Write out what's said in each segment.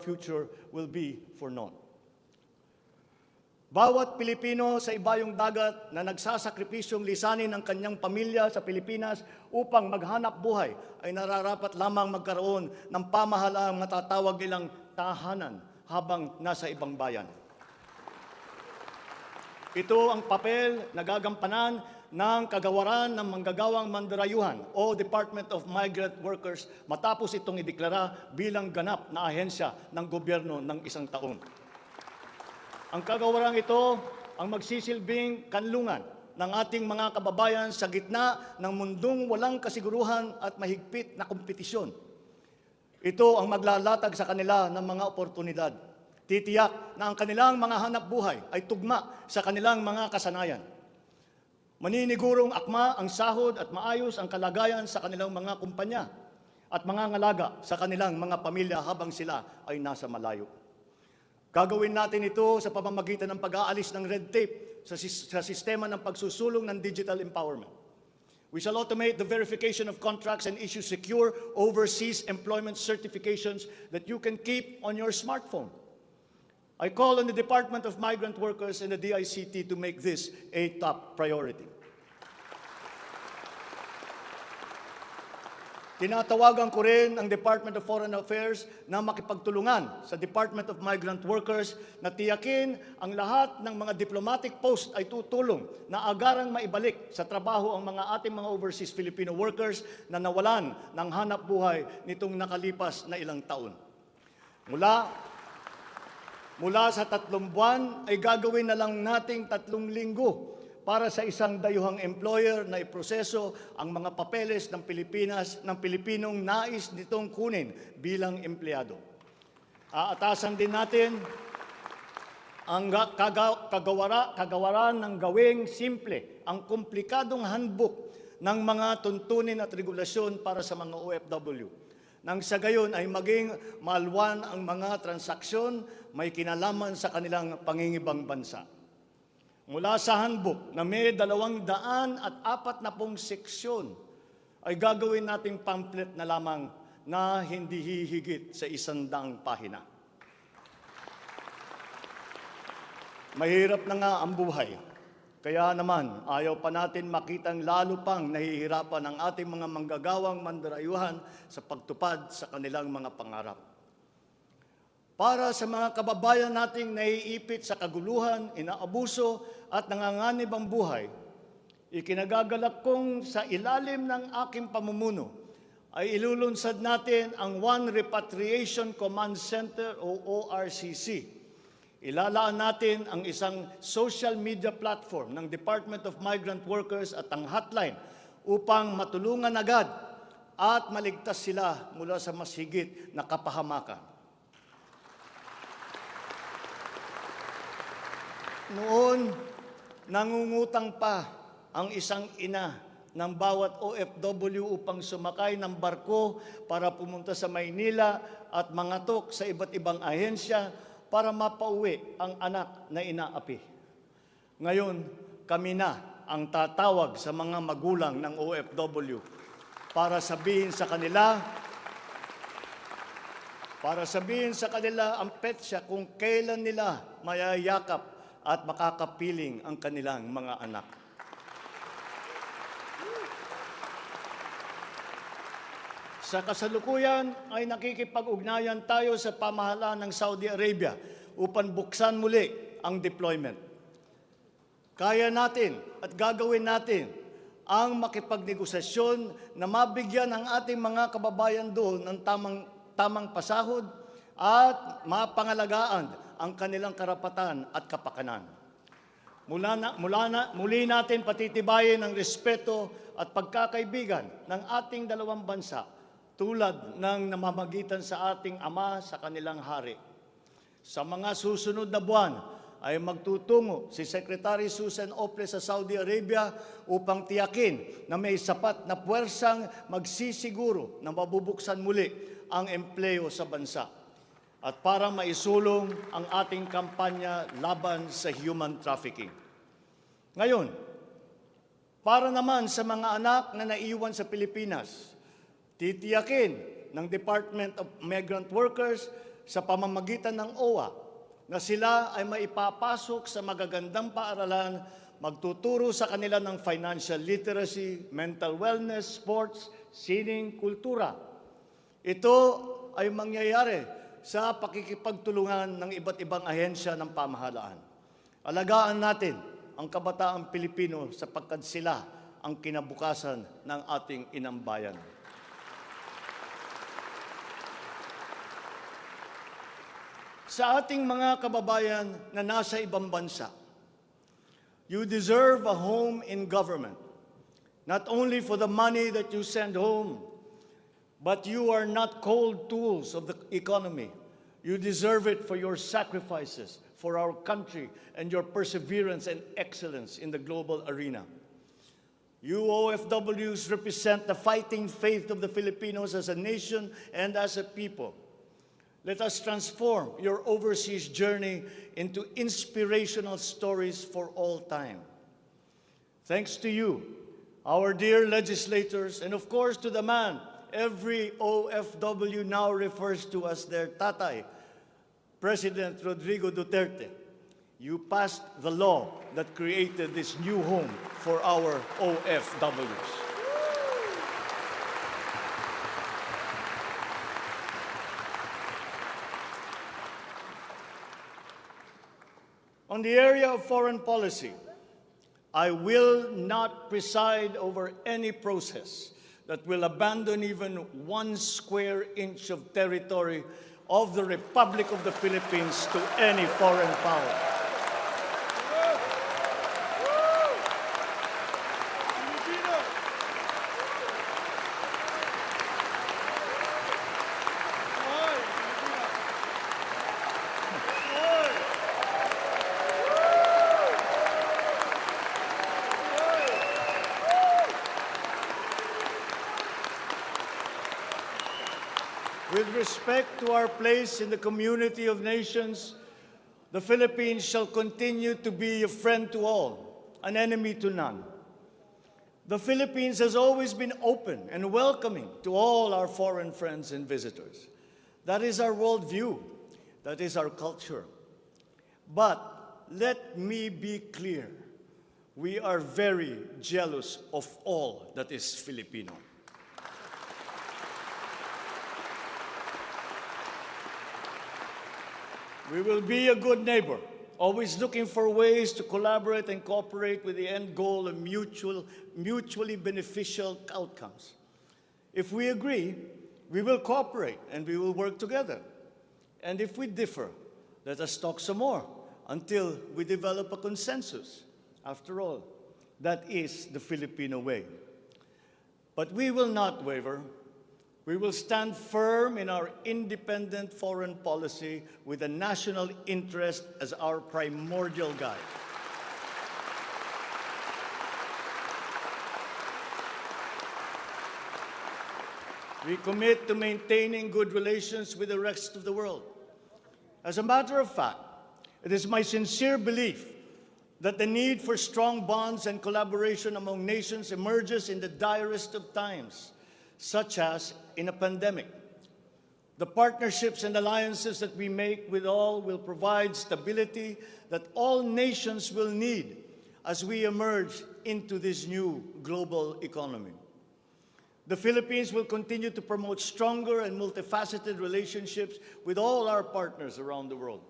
future will be for none. Bawat Pilipino sa ibayong dagat na nagsasakripisyong lisanin ang kanyang pamilya sa Pilipinas upang maghanap buhay ay nararapat lamang magkaroon ng pamahalaang matatawag nilang tahanan habang nasa ibang bayan. Ito ang papel na gagampanan ng kagawaran ng manggagawang mandarayuhan o Department of Migrant Workers matapos itong ideklara bilang ganap na ahensya ng gobyerno ng isang taon. Ang kagawarang ito ang magsisilbing kanlungan ng ating mga kababayan sa gitna ng mundong walang kasiguruhan at mahigpit na kompetisyon. Ito ang maglalatag sa kanila ng mga oportunidad. Titiyak na ang kanilang mga hanap buhay ay tugma sa kanilang mga kasanayan. Maninigurong akma ang sahod at maayos ang kalagayan sa kanilang mga kumpanya at mga ngalaga sa kanilang mga pamilya habang sila ay nasa malayo. Gagawin natin ito sa pamamagitan ng pag-aalis ng red tape sa sistema ng pagsusulong ng digital empowerment. We shall automate the verification of contracts and issue secure overseas employment certifications that you can keep on your smartphone. I call on the Department of Migrant Workers and the DICT to make this a top priority. Tinatawagan ko rin ang Department of Foreign Affairs na makipagtulungan sa Department of Migrant Workers na tiyakin ang lahat ng mga diplomatic post ay tutulong na agarang maibalik sa trabaho ang mga ating mga overseas Filipino workers na nawalan ng hanap buhay nitong nakalipas na ilang taon. Mula sa 3 buwan ay gagawin na lang nating 3 linggo para sa isang dayuhang employer na iproseso ang mga papeles ng Pilipinas ng Pilipinong nais nitong kunin bilang empleyado. Aatasan din natin ang kagawaran ng gawing simple ang komplikadong handbook ng mga tuntunin at regulasyon para sa mga OFW. Nang sa gayon ay maging malwan ang mga transaksyon may kinalaman sa kanilang pangingibang bansa. Mula sa handbook na may 240 seksyon ay gagawin nating pamphlet na lamang na hindi hihigit sa 100 pahina. Mahirap na nga ang buhay. Kaya naman, ayaw pa natin makitang lalo pang nahihirapan ang ating mga manggagawang mandarayuhan sa pagtupad sa kanilang mga pangarap. Para sa mga kababayan nating naiipit sa kaguluhan, inaabuso at nanganganib ang buhay, ikinagagalak kong sa ilalim ng aking pamumuno ay ilulunsad natin ang One Repatriation Command Center o ORCC. Ilalaan natin ang isang social media platform ng Department of Migrant Workers at ang hotline upang matulungan agad at maligtas sila mula sa mas higit na kapahamakan. Noon, nangungutang pa ang isang ina ng bawat OFW upang sumakay ng barko para pumunta sa Maynila at mangatok sa iba't ibang ahensya para mapauwi ang anak na inaapi. Ngayon, kami na ang tatawag sa mga magulang ng OFW para sabihin sa kanila ang petsa kung kailan nila mayayakap at makakapiling ang kanilang mga anak. Sa kasalukuyan ay nakikipag-ugnayan tayo sa pamahalaan ng Saudi Arabia upang buksan muli ang deployment. Kaya natin at gagawin natin ang makipagnegosasyon na mabigyan ang ating mga kababayan doon ng tamang pasahod at mapangalagaan ang kanilang karapatan at kapakanan. Muli natin patitibayin ang respeto at pagkakaibigan ng ating dalawang bansa tulad ng namamagitan sa ating ama sa kanilang hari. Sa mga susunod na buwan ay magtutungo si Secretary Susan Ople sa Saudi Arabia upang tiyakin na may sapat na puwersang magsisiguro na mabubuksan muli ang empleo sa bansa at para maisulong ang ating kampanya laban sa human trafficking. Ngayon, para naman sa mga anak na naiwan sa Pilipinas, titiyakin ng Department of Migrant Workers sa pamamagitan ng OWA na sila ay maipapasok sa magagandang paaralan, magtuturo sa kanila ng financial literacy, mental wellness, sports, sining, kultura. Ito ay mangyayari sa pakikipagtulungan ng iba't ibang ahensya ng pamahalaan. Alagaan natin ang kabataang Pilipino sapagkat sila ang kinabukasan ng ating inang bayan. Sa ating mga kababayan na nasa ibang bansa, you deserve a home in government, not only for the money that you send home, but you are not cold tools of the economy. You deserve it for your sacrifices for our country and your perseverance and excellence in the global arena. You OFWs represent the fighting faith of the Filipinos as a nation and as a people. Let us transform your overseas journey into inspirational stories for all time. Thanks to you, our dear legislators, and of course to the man every OFW now refers to as their tatay, President Rodrigo Duterte. You passed the law that created this new home for our OFWs. On the area of foreign policy, I will not preside over any process that will abandon even 1 square inch of territory of the Republic of the Philippines to any foreign power. With respect to our place in the community of nations, the Philippines shall continue to be a friend to all, an enemy to none. The Philippines has always been open and welcoming to all our foreign friends and visitors. That is our worldview. That is our culture. But let me be clear. We are very jealous of all that is Filipino. We will be a good neighbor, always looking for ways to collaborate and cooperate with the end goal of mutually beneficial outcomes. If we agree, we will cooperate and we will work together. And if we differ, let us talk some more until we develop a consensus. After all, that is the Filipino way. But we will not waver. We will stand firm in our independent foreign policy with the national interest as our primordial guide. We commit to maintaining good relations with the rest of the world. As a matter of fact, it is my sincere belief that the need for strong bonds and collaboration among nations emerges in the direst of times, such as in a pandemic. The partnerships and alliances that we make with all will provide stability that all nations will need as we emerge into this new global economy. The Philippines will continue to promote stronger and multifaceted relationships with all our partners around the world.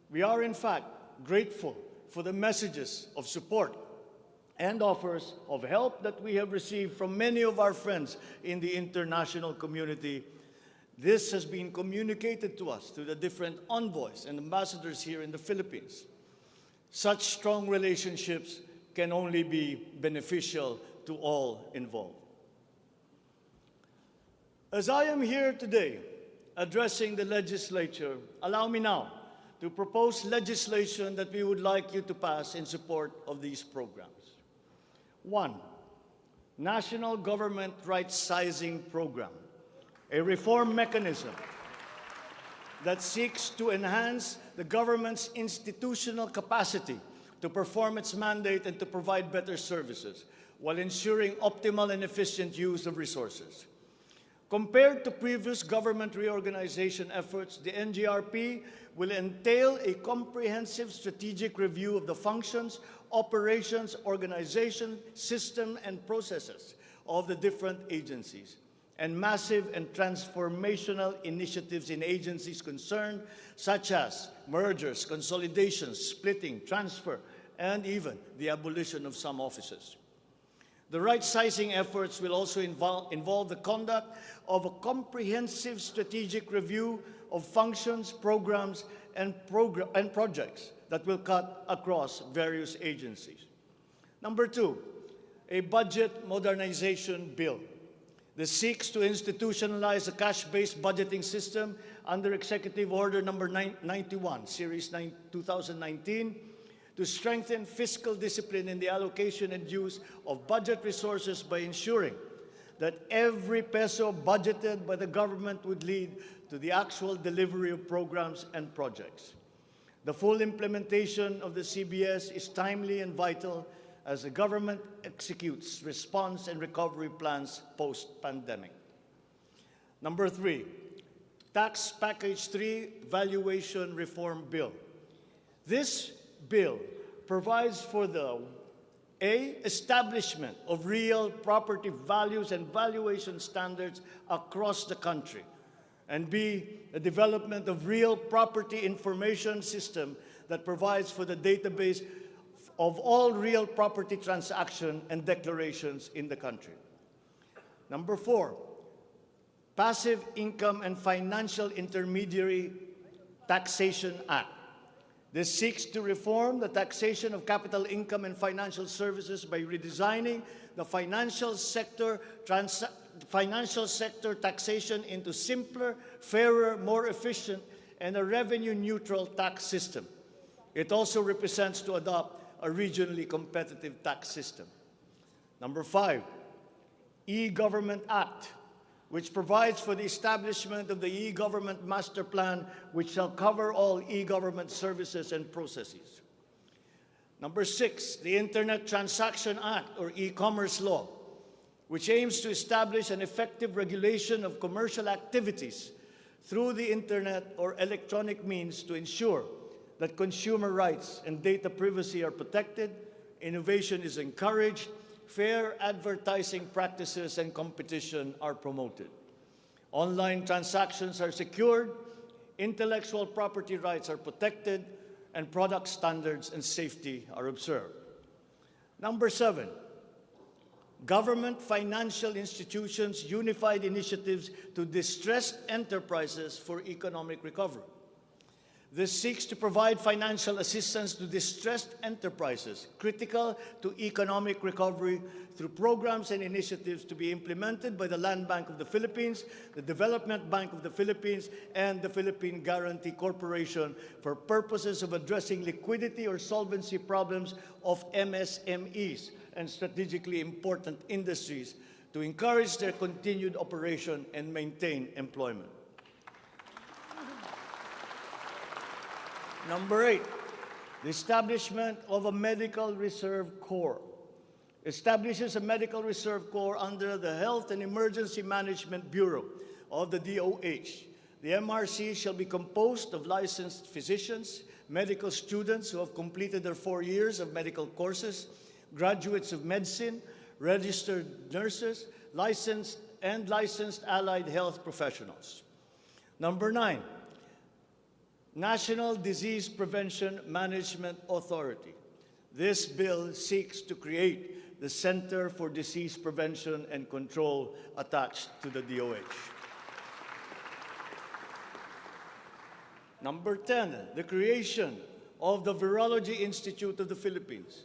We are, in fact, grateful for the messages of support and offers of help that we have received from many of our friends in the international community. This has been communicated to us through the different envoys and ambassadors here in the Philippines. Such strong relationships can only be beneficial to all involved. As I am here today addressing the legislature, allow me now to propose legislation that we would like you to pass in support of these programs. 1, National Government Right-Sizing Program, a reform mechanism that seeks to enhance the government's institutional capacity to perform its mandate and to provide better services while ensuring optimal and efficient use of resources. Compared to previous government reorganization efforts, the NGRP will entail a comprehensive strategic review of the functions, operations, organization, system, and processes of the different agencies, and massive and transformational initiatives in agencies concerned, such as mergers, consolidations, splitting, transfer, and even the abolition of some offices. The right-sizing efforts will also involve the conduct of a comprehensive strategic review of functions, programs, and projects that will cut across various agencies. Number two, a budget modernization bill. This seeks to institutionalize a cash-based budgeting system under Executive Order Number 91, Series 2019, to strengthen fiscal discipline in the allocation and use of budget resources by ensuring that every peso budgeted by the government would lead to the actual delivery of programs and projects. The full implementation of the CBS is timely and vital as the government executes response and recovery plans post-pandemic. Number three, Tax Package 3 Valuation Reform Bill. This bill provides for the A, establishment of real property values and valuation standards across the country, and B, the development of real property information system that provides for the database of all real property transactions and declarations in the country. Number four, Passive Income and Financial Intermediary Taxation Act. This seeks to reform the taxation of capital income and financial services by redesigning the financial sector taxation into simpler, fairer, more efficient, and a revenue-neutral tax system. It also represents to adopt a regionally competitive tax system. Number five, E-Government Act, which provides for the establishment of the E-Government Master Plan, which shall cover all e-government services and processes. Number six, the Internet Transaction Act, or e-commerce law, which aims to establish an effective regulation of commercial activities through the Internet or electronic means to ensure that consumer rights and data privacy are protected, innovation is encouraged, fair advertising practices and competition are promoted. Online transactions are secured, intellectual property rights are protected, and product standards and safety are observed. Number seven, Government Financial Institutions Unified Initiatives to Distressed Enterprises for Economic Recovery. This seeks to provide financial assistance to distressed enterprises critical to economic recovery through programs and initiatives to be implemented by the Land Bank of the Philippines, the Development Bank of the Philippines, and the Philippine Guarantee Corporation for purposes of addressing liquidity or solvency problems of MSMEs and strategically important industries to encourage their continued operation and maintain employment. Number eight, the establishment of a Medical Reserve Corps. Establishes a Medical Reserve Corps under the Health and Emergency Management Bureau of the DOH. The MRC shall be composed of licensed physicians, medical students who have completed their 4 years of medical courses, graduates of medicine, registered nurses, licensed allied health professionals. Number nine, National Disease Prevention Management Authority. This bill seeks to create the Center for Disease Prevention and Control attached to the DOH. Number 10, the creation of the Virology Institute of the Philippines.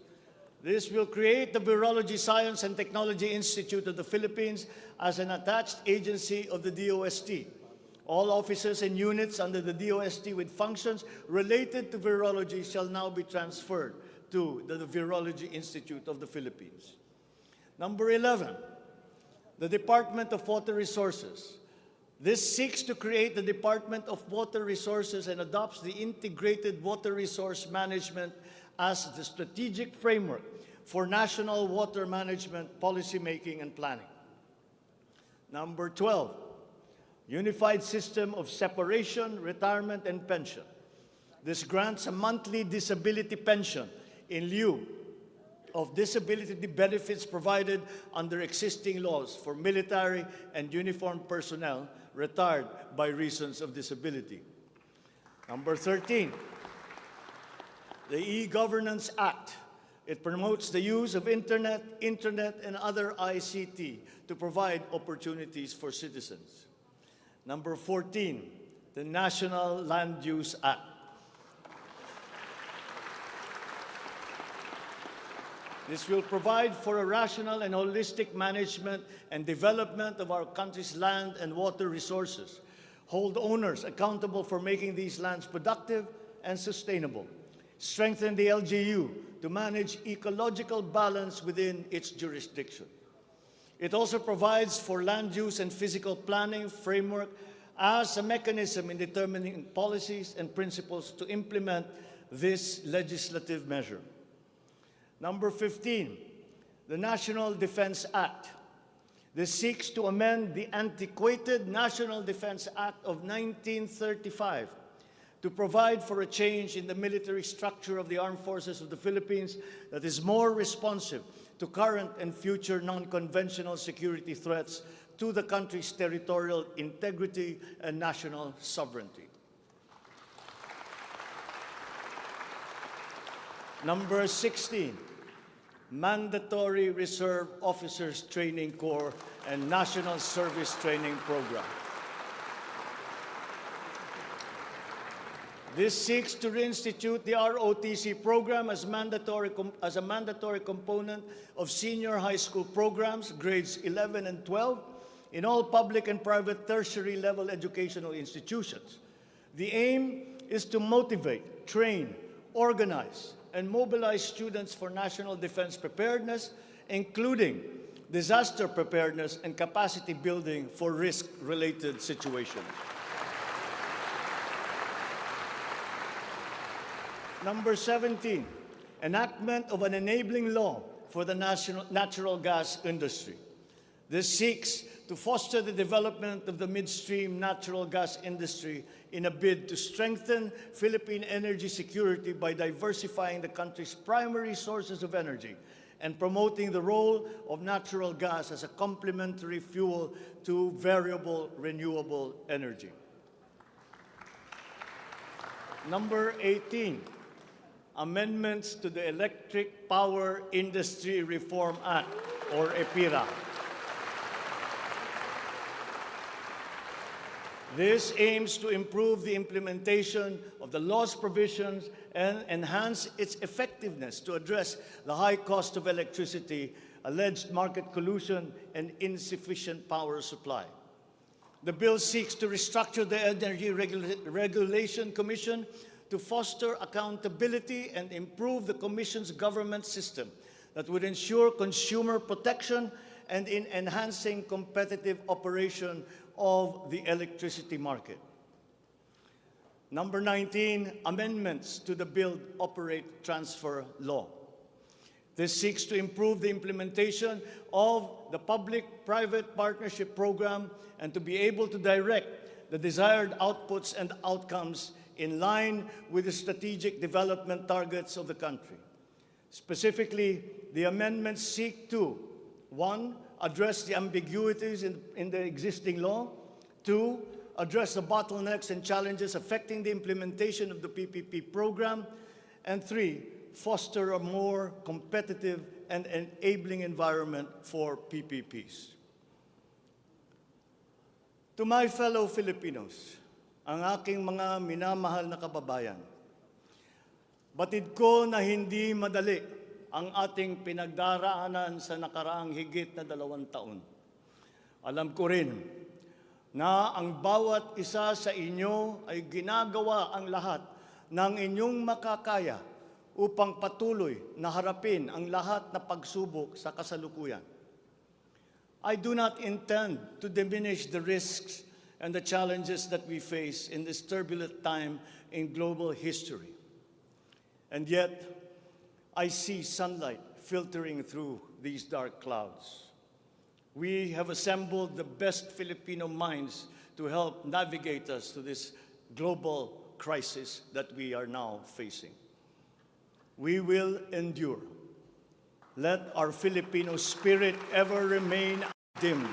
This will create the Virology Science and Technology Institute of the Philippines as an attached agency of the DOST. All offices and units under the DOST with functions related to virology shall now be transferred to the Virology Institute of the Philippines. Number 11, the Department of Water Resources. This seeks to create the Department of Water Resources and adopts the integrated water resource management as the strategic framework for national water management, policy making, and planning. Number 12, unified system of separation, retirement, and pension. This grants a monthly disability pension in lieu of disability benefits provided under existing laws for military and uniformed personnel retired by reasons of disability. Number 13, the E-Governance Act. It promotes the use of internet, and other ICT to provide opportunities for citizens. Number 14, the National Land Use Act. This will provide for a rational and holistic management and development of our country's land and water resources, hold owners accountable for making these lands productive and sustainable, strengthen the LGU to manage ecological balance within its jurisdiction. It also provides for land use and physical planning framework as a mechanism in determining policies and principles to implement this legislative measure. Number 15, the National Defense Act. This seeks to amend the antiquated National Defense Act of 1935 to provide for a change in the military structure of the armed forces of the Philippines that is more responsive to current and future non-conventional security threats to the country's territorial integrity and national sovereignty. Number 16, Mandatory Reserve Officers Training Corps and National Service Training Program. This seeks to reinstitute the ROTC program as a mandatory component of senior high school programs, grades 11 and 12, in all public and private tertiary level educational institutions. The aim is to motivate, train, organize, and mobilize students for national defense preparedness, including disaster preparedness and capacity building for risk-related situations. Number 17, enactment of an enabling law for the natural gas industry. This seeks to foster the development of the midstream natural gas industry in a bid to strengthen Philippine energy security by diversifying the country's primary sources of energy and promoting the role of natural gas as a complementary fuel to variable renewable energy. Number 18, amendments to the Electric Power Industry Reform Act, or EPIRA. This aims to improve the implementation of the law's provisions and enhance its effectiveness to address the high cost of electricity, alleged market collusion, and insufficient power supply. The bill seeks to restructure the Energy Regulation Commission to foster accountability and improve the Commission's government system that would ensure consumer protection and in enhancing competitive operation of the electricity market. Number 19, amendments to the Build, Operate, Transfer law. This seeks to improve the implementation of the public-private partnership program and to be able to direct the desired outputs and outcomes in line with the strategic development targets of the country. Specifically, the amendments seek to, 1, address the ambiguities in the existing law, 2, address the bottlenecks and challenges affecting the implementation of the PPP program, and 3, foster a more competitive and enabling environment for PPPs. To my fellow Filipinos, ang aking mga minamahal na kababayan, batid ko na hindi madali ang ating pinagdaraanan sa nakaraang higit na 2 taon. Alam ko rin na ang bawat isa sa inyo ay ginagawa ang lahat ng inyong makakaya upang patuloy na harapin ang lahat na pagsubok sa kasalukuyan. I do not intend to diminish the risks and the challenges that we face in this turbulent time in global history. And yet, I see sunlight filtering through these dark clouds. We have assembled the best Filipino minds to help navigate us to this global crisis that we are now facing. We will endure. Let our Filipino spirit ever remain dim.